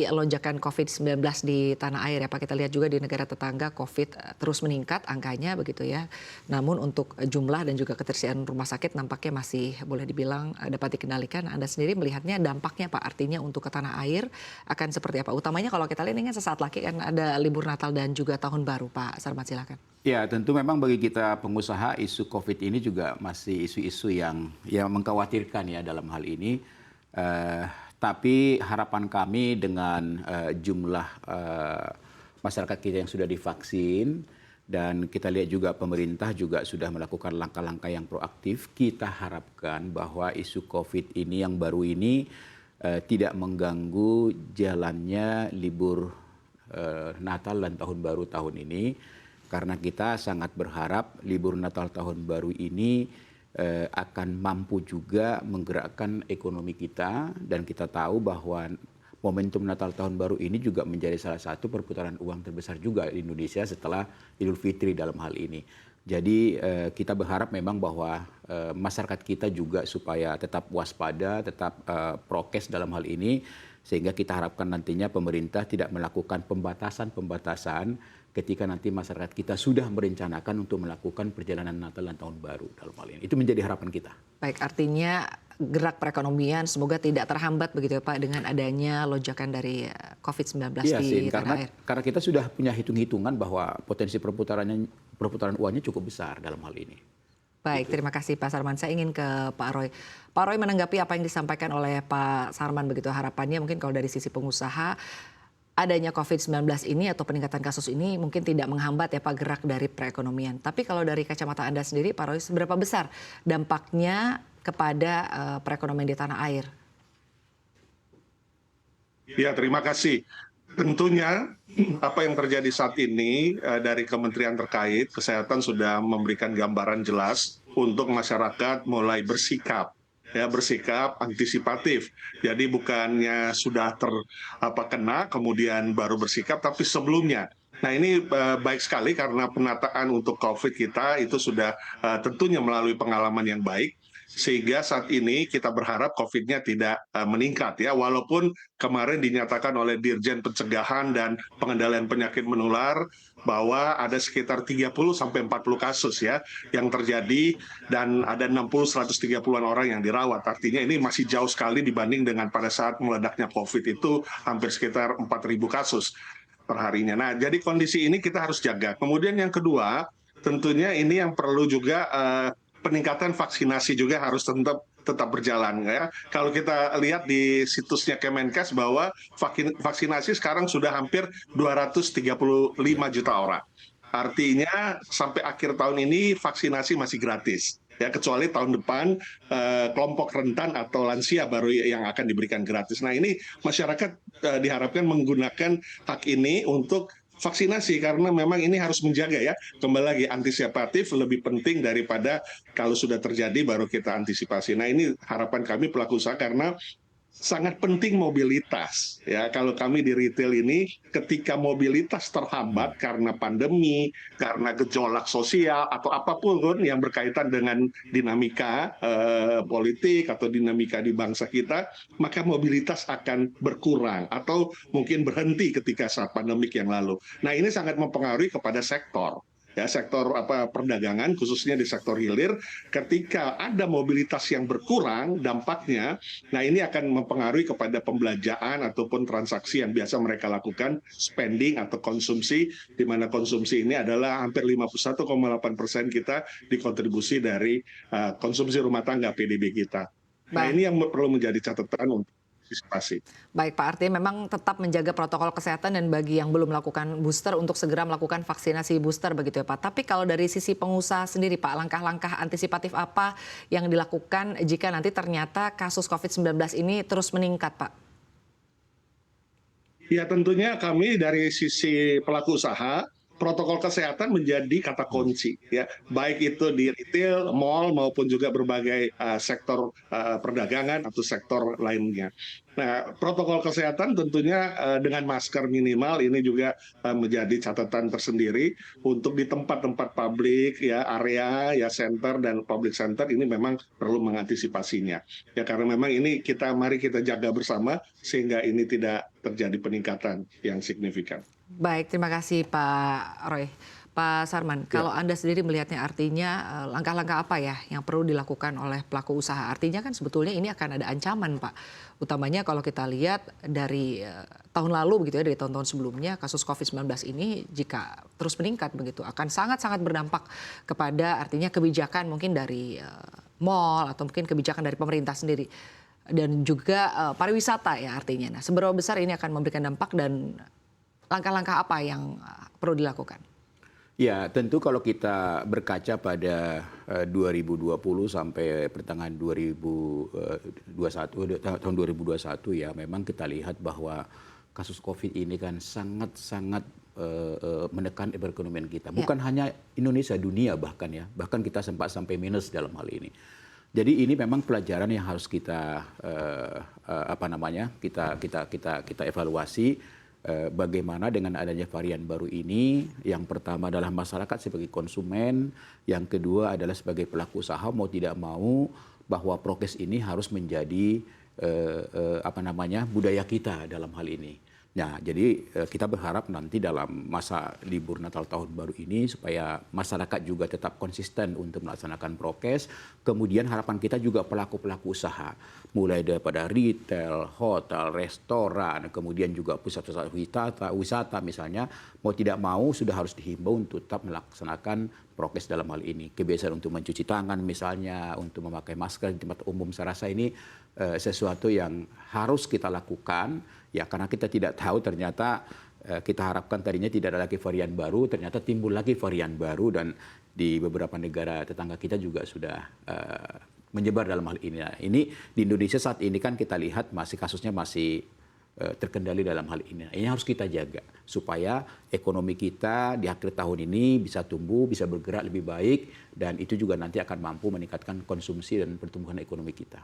Lonjakan COVID-19 di tanah air ya Pak, kita lihat juga di negara tetangga COVID terus meningkat angkanya begitu ya. Namun untuk jumlah dan juga ketersediaan rumah sakit nampaknya masih boleh dibilang dapat dikendalikan. Anda sendiri melihatnya dampaknya Pak, artinya untuk ke tanah air akan seperti apa? Utamanya kalau kita lihat ini kan sesaat lagi kan ada libur Natal dan juga Tahun Baru Pak Sarman, silakan. Ya, tentu memang bagi kita pengusaha isu COVID ini juga masih isu-isu yang mengkhawatirkan ya dalam hal ini. Tapi harapan kami dengan jumlah masyarakat kita yang sudah divaksin dan kita lihat juga pemerintah juga sudah melakukan langkah-langkah yang proaktif, kita harapkan bahwa isu COVID ini yang baru ini tidak mengganggu jalannya libur Natal dan Tahun Baru tahun ini. Karena kita sangat berharap libur Natal Tahun Baru ini akan mampu juga menggerakkan ekonomi kita, dan kita tahu bahwa momentum Natal Tahun Baru ini juga menjadi salah satu perputaran uang terbesar juga di Indonesia setelah Idul Fitri dalam hal ini. Jadi kita berharap memang bahwa masyarakat kita juga supaya tetap waspada, tetap prokes dalam hal ini, sehingga kita harapkan nantinya pemerintah tidak melakukan pembatasan-pembatasan ketika nanti masyarakat kita sudah merencanakan untuk melakukan perjalanan Natal dan Tahun Baru dalam hal ini. Itu menjadi harapan kita. Baik, artinya gerak perekonomian semoga tidak terhambat begitu ya Pak dengan adanya lonjakan dari COVID-19 Iya, di tanah air. karena kita sudah punya hitung-hitungan bahwa potensi perputaran uangnya cukup besar dalam hal ini. Baik, terima kasih Pak Sarman. Saya ingin ke Pak Roy. Pak Roy, menanggapi apa yang disampaikan oleh Pak Sarman begitu, harapannya mungkin kalau dari sisi pengusaha adanya COVID-19 ini atau peningkatan kasus ini mungkin tidak menghambat ya Pak gerak dari perekonomian. Tapi kalau dari kacamata Anda sendiri Pak Roy, seberapa besar dampaknya kepada perekonomian di tanah air? Ya, terima kasih. Tentunya apa yang terjadi saat ini dari kementerian terkait kesehatan sudah memberikan gambaran jelas untuk masyarakat mulai bersikap, ya, bersikap antisipatif. Jadi bukannya sudah kena kemudian baru bersikap, tapi sebelumnya. Nah, ini baik sekali karena penataan untuk COVID kita itu sudah tentunya melalui pengalaman yang baik, sehingga saat ini kita berharap COVID-nya tidak meningkat ya, walaupun kemarin dinyatakan oleh Dirjen Pencegahan dan Pengendalian Penyakit Menular bahwa ada sekitar 30-40 kasus ya yang terjadi, dan ada 60-130-an orang yang dirawat. Artinya ini masih jauh sekali dibanding dengan pada saat meledaknya COVID itu hampir sekitar 4.000 kasus perharinya. Nah, jadi kondisi ini kita harus jaga. Kemudian yang kedua, tentunya ini yang perlu juga peningkatan vaksinasi juga harus tetap berjalan ya. Kalau kita lihat di situsnya Kemenkes bahwa vaksinasi sekarang sudah hampir 235 juta orang. Artinya sampai akhir tahun ini vaksinasi masih gratis. Ya, kecuali tahun depan kelompok rentan atau lansia baru yang akan diberikan gratis. Nah, ini masyarakat diharapkan menggunakan hak ini untuk vaksinasi, karena memang ini harus menjaga ya, kembali lagi antisipatif lebih penting daripada kalau sudah terjadi baru kita antisipasi. Nah, ini harapan kami pelaku usaha karena sangat penting mobilitas ya. Kalau kami di retail ini ketika mobilitas terhambat karena pandemi, karena gejolak sosial atau apapun yang berkaitan dengan dinamika politik atau dinamika di bangsa kita, maka mobilitas akan berkurang atau mungkin berhenti ketika saat pandemik yang lalu. Nah, ini sangat mempengaruhi kepada sektor ya, sektor perdagangan khususnya di sektor hilir. Ketika ada mobilitas yang berkurang dampaknya, nah ini akan mempengaruhi kepada pembelanjaan ataupun transaksi yang biasa mereka lakukan, spending atau konsumsi, di mana konsumsi ini adalah hampir 51,8% kita dikontribusi dari konsumsi rumah tangga PDB kita. Nah, ini yang perlu menjadi catatan untuk antisipasi. Baik Pak, artinya memang tetap menjaga protokol kesehatan dan bagi yang belum melakukan booster untuk segera melakukan vaksinasi booster begitu ya Pak. Tapi kalau dari sisi pengusaha sendiri Pak, langkah-langkah antisipatif apa yang dilakukan jika nanti ternyata kasus COVID-19 ini terus meningkat Pak? Ya, tentunya kami dari sisi pelaku usaha, protokol kesehatan menjadi kata kunci ya, baik itu di retail, mall maupun juga berbagai sektor perdagangan atau sektor lainnya. Nah, protokol kesehatan tentunya dengan masker minimal ini juga menjadi catatan tersendiri untuk di tempat-tempat publik ya, area ya, center dan public center ini memang perlu mengantisipasinya. Ya karena memang ini mari kita jaga bersama sehingga ini tidak terjadi peningkatan yang signifikan. Baik, terima kasih Pak Roy. Pak Sarman, Ya. kalau Anda sendiri melihatnya artinya langkah-langkah apa ya yang perlu dilakukan oleh pelaku usaha? Artinya kan sebetulnya ini akan ada ancaman, Pak. Utamanya kalau kita lihat dari tahun lalu begitu ya, dari tahun-tahun sebelumnya kasus COVID-19 ini jika terus meningkat begitu akan sangat-sangat berdampak kepada artinya kebijakan mungkin dari mall atau mungkin kebijakan dari pemerintah sendiri dan juga pariwisata ya artinya. Nah, seberapa besar ini akan memberikan dampak dan langkah-langkah apa yang perlu dilakukan? Ya, tentu kalau kita berkaca pada 2020 sampai pertengahan 2021, tahun 2021 ya, memang kita lihat bahwa kasus COVID ini kan sangat-sangat menekan perekonomian kita. Bukan hanya Indonesia, dunia bahkan ya. Bahkan kita sempat sampai minus dalam hal ini. Jadi ini memang pelajaran yang harus kita kita evaluasi. Bagaimana dengan adanya varian baru ini, yang pertama adalah masyarakat sebagai konsumen, yang kedua adalah sebagai pelaku usaha mau tidak mau bahwa prokes ini harus menjadi budaya kita dalam hal ini. Nah, jadi kita berharap nanti dalam masa libur Natal tahun baru ini supaya masyarakat juga tetap konsisten untuk melaksanakan prokes. Kemudian harapan kita juga pelaku-pelaku usaha, mulai daripada retail, hotel, restoran, kemudian juga pusat-pusat wisata misalnya, mau tidak mau sudah harus dihimbau untuk tetap melaksanakan prokes dalam hal ini. Kebiasaan untuk mencuci tangan misalnya, untuk memakai masker di tempat umum, saya rasa ini sesuatu yang harus kita lakukan ya, karena kita tidak tahu ternyata kita harapkan tadinya tidak ada lagi varian baru, ternyata timbul lagi varian baru dan di beberapa negara tetangga kita juga sudah menyebar dalam hal ini. Nah, ini di Indonesia saat ini kan kita lihat kasusnya masih terkendali dalam hal ini. Nah, ini harus kita jaga supaya ekonomi kita di akhir tahun ini bisa tumbuh, bisa bergerak lebih baik dan itu juga nanti akan mampu meningkatkan konsumsi dan pertumbuhan ekonomi kita.